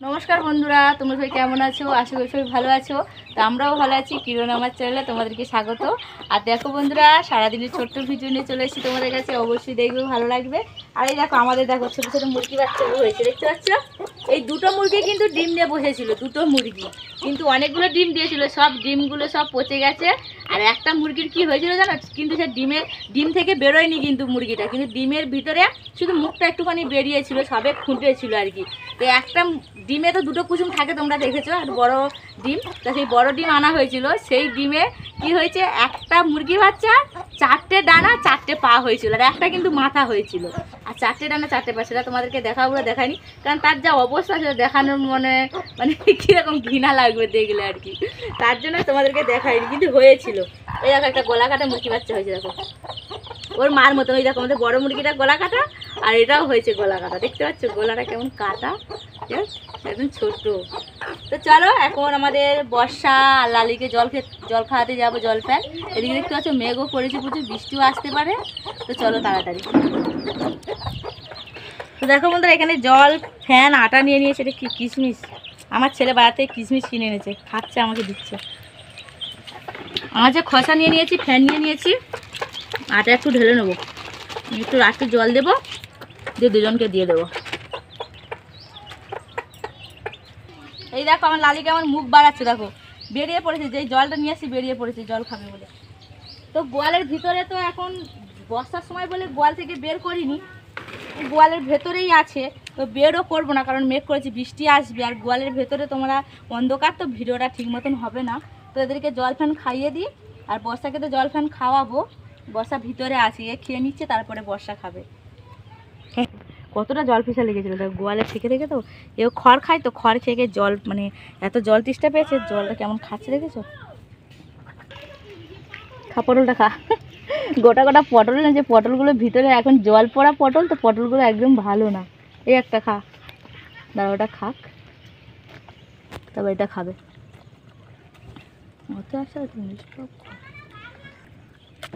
নমস্কার বন্ধুরা, তোমরা সবাই কেমন আছো? আশা করি সবাই ভালো আছো। তো আমরাও ভালো আছি। কিরণ আমার চ্যানেলে তোমাদেরকে স্বাগত। আর দেখো বন্ধুরা, সারাদিনের ছোট্ট ভিডিও নিয়ে চলে এসেছি তোমাদের কাছে, অবশ্যই দেখবে, ভালো লাগবে। আর এই দেখো আমাদের দেখো ছোটো ছোটো মুরগি বাচ্চা হয়েছে, দেখতে পাচ্ছ? এই দুটো মুরগি কিন্তু ডিম নিয়ে বসেছিল, দুটো মুরগি কিন্তু অনেকগুলো ডিম দিয়েছিল, সব ডিমগুলো সব পচে গেছে। আর একটা মুরগির কি হয়েছিল জানো? কিন্তু সে ডিম থেকে বেরোয়নি কিন্তু মুরগিটা, কিন্তু ডিমের ভিতরে শুধু মুখটা একটুখানি বেরিয়েছিল, সবে ফুটেছিল আর কি। তো একটা ডিমে তো দুটো কুসুম থাকে, তোমরা দেখেছো, আর বড় ডিম। তো সেই বড় ডিম আনা হয়েছিল, সেই ডিমে কি হয়েছে, একটা মুরগি বাচ্চা 4টে ডানা 4টে পা হয়েছিল, আর একটা কিন্তু মাথা হয়েছিল। আর 4টে ডানা 4টে পা, সেটা তোমাদেরকে দেখাবো দেখায়নি, কারণ তার যা অবস্থা সেটা দেখানোর মানে কীরকম ঘৃণা লাগবে দেখলে আর কি, তার জন্য তোমাদেরকে দেখায়নি, কিন্তু হয়েছিল। এই দেখো একটা গলা কাটা মুরগি বাচ্চা হয়েছে, দেখো ওর মার মতন। ওই দেখো আমাদের বড় মুরগিটা গলা কাটা, আর এটাও হয়েছে গলা কাটা, দেখতে পাচ্ছ গলাটা কেমন কাটা, একদম ছোট। তো চলো এখন আমাদের বর্ষা আর লালিকে জল খাওয়াতে যাবো, জল ফ্যান। এদিকে দেখতে পাচ্ছ মেঘও পড়েছে প্রচুর, বৃষ্টিও আসতে পারে। তো চলো তাড়াতাড়ি। তো দেখো বন্ধুরা, এখানে জল ফ্যান আটা নিয়ে নিয়েছে, এটা কি কিশমিশ, আমার ছেলে বাড়াতে কিশমিশ কিনে এনেছে, খাচ্ছে, আমাকে দিচ্ছে। আমার যে খসা নিয়ে নিয়েছি, ফ্যান নিয়ে নিয়েছি, আটা একটু ঢেলে নেবো, একটু রাত্রে জল দেবো, দিয়ে দুজনকে দিয়ে দেবো। এই দেখো আমার লালিকে আমার মুখ বাড়াচ্ছে, দেখো বেরিয়ে পড়েছে, যেই জলটা নিয়ে আসি বেরিয়ে পড়েছে জল খাবে বলে। তো গোয়ালের ভিতরে তো এখন বর্ষার সময় বলে গোয়াল থেকে বের করিনি, গোয়ালের ভেতরেই আছে। তো বেরও করবো না, কারণ মেঘ করেছে, বৃষ্টি আসবে, আর গোয়ালের ভেতরে তোমরা অন্ধকার, তো ভিডিওটা ঠিক মতন হবে না। তো এদেরকে জল ফ্যান খাইয়ে দিই, আর বর্ষাকে তো জল ফ্যান খাওয়াবো। বর্ষা ভিতরে আছে, এ খেয়ে নিচ্ছে, তারপরে বর্ষা খাবে। কতটা জল পিসা লেগেছিলো দেখ গোয়ালে থেকে থেকে, তো এও খড় খায়, তো খড় খেয়ে জল মানে এত জল তৃষ্ণা পেয়েছে, জলটা কেমন খাচ্ছে দেখেছো? খা পটলটা খা। গোটা গোটা পটল না, যে পটলগুলো ভিতরে এখন জল পড়া পটল, তো পটলগুলো একদম ভালো না। এই একটা খা, দাঁড়া ওটা খাক, তবে এটা খাবে।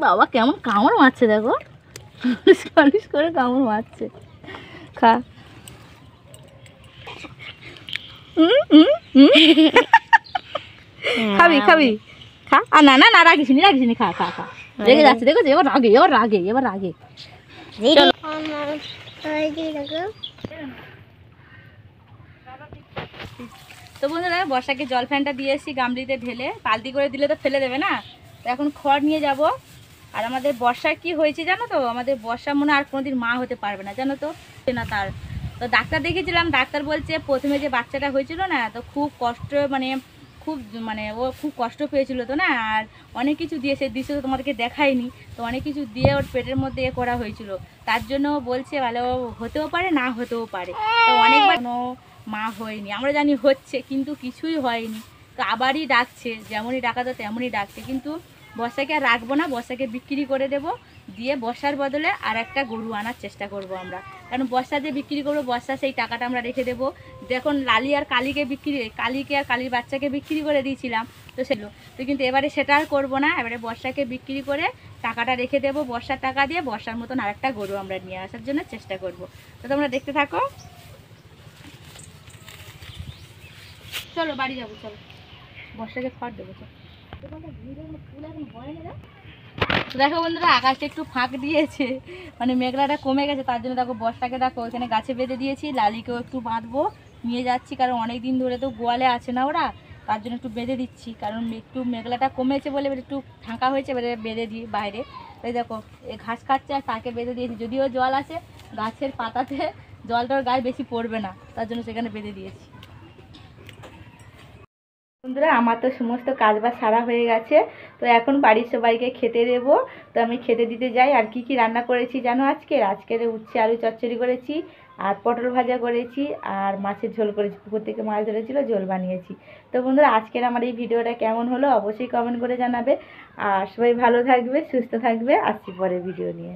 বাবা কেমন কামড় মারছে দেখো, পলিশ করে কামড় মারছে, খা। খাবি খাবি খা। আর না না না, রাখিসনি রাখিসনি, খা খা খা। রেগে যাচ্ছে দেখো, এবার রাগে এবার রাগে এবার রাগে। তো বন্ধুরা, বর্ষাকে জল ফ্যানটা দিয়ে এসেছি গামলিতে ঢেলে, বালতি করে দিলে তো ফেলে দেবে না। তো এখন খড় নিয়ে যাব। আর আমাদের বর্ষার কি হয়েছে জানো তো, আমাদের বর্ষা মনে আর কোনোদিন মা হতে পারবে না, জানো তো না। তার তো ডাক্তার দেখেছিলাম, ডাক্তার বলছে প্রথমে যে বাচ্চাটা হয়েছিল না, তো খুব কষ্ট, খুব ও খুব কষ্ট পেয়েছিল তো না, আর অনেক কিছু দিয়ে, সে দৃশ্য তো তোমাদেরকে দেখায়নি, তো অনেক কিছু দিয়ে ওর পেটের মধ্যে করা হয়েছিল, তার জন্য বলছে ভালো হতেও পারে না হতেও পারে। তো অনেকবার মা হয়নি, আমরা জানি হচ্ছে, কিন্তু কিছুই হয়নি। তো আবারই ডাকছে, যেমনই ডাকাতো তেমনই ডাকছে, কিন্তু বর্ষাকে আর রাখবো না, বর্ষাকে বিক্রি করে দেব, দিয়ে বর্ষার বদলে আর একটা গরু আনার চেষ্টা করব আমরা, কারণ বর্ষা যে বিক্রি করবো, বর্ষা সেই টাকাটা আমরা রেখে দেবো। দেখুন লালি আর কালীকে আর কালীর বাচ্চাকে বিক্রি করে দিয়েছিলাম, তো সেগুলো তো, কিন্তু এবারে সেটা আর করবো না, এবারে বর্ষাকে বিক্রি করে টাকাটা রেখে দেবো, বর্ষার টাকা দিয়ে বর্ষার মতন আরেকটা গরু আমরা নিয়ে আসার জন্য চেষ্টা করব। তো তোমরা দেখতে থাকো, চলো বাড়ি যাবো, চলো বর্ষাকে খড় দেবো। দেখো বন্ধুরা, আকাশটা একটু ফাঁক দিয়েছে, মানে মেঘলাটা কমে গেছে, তার জন্য দেখো বর্ষাকে দেখো ওইখানে গাছে বেঁধে দিয়েছি, লালিকেও একটু বাঁধবো, নিয়ে যাচ্ছি, কারণ অনেক দিন ধরে তো গোয়ালে আছে না ওরা, তার জন্য একটু বেঁধে দিচ্ছি, কারণ একটু মেঘলাটা কমেছে বলে একটু ফাঁকা হয়েছে, এবারে বেঁধে দিই বাইরে। তাই দেখো এই ঘাস খাচ্ছে, আর তাকে বেঁধে দিয়েছি, যদিও জল আছে গাছের পাতাতে, জলটার গায়ে বেশি পড়বে না, তার জন্য সেখানে বেঁধে দিয়েছি। বন্ধুরা, আমার তো সমস্ত কাজবাজ সারা হয়ে গেছে, তো এখন বাড়ির সবাইকে খেতে দেব। তো আমি খেতে দিতে যাই। আর কি কি রান্না করেছি জানো? আজকের উচ্ছে আলু চচ্চড়ি করেছি, আর পটল ভাজা করেছি, আর মাছের ঝোল করেছি, পুকুর থেকে মাছ ধরেছিল, ঝোল বানিয়েছি। তো বন্ধুরা, আজকের আমার এই ভিডিওটা কেমন হলো অবশ্যই কমেন্ট করে জানাবে, আর সবাই ভালো থাকবে, সুস্থ থাকবে, আসছি পরের ভিডিও নিয়ে।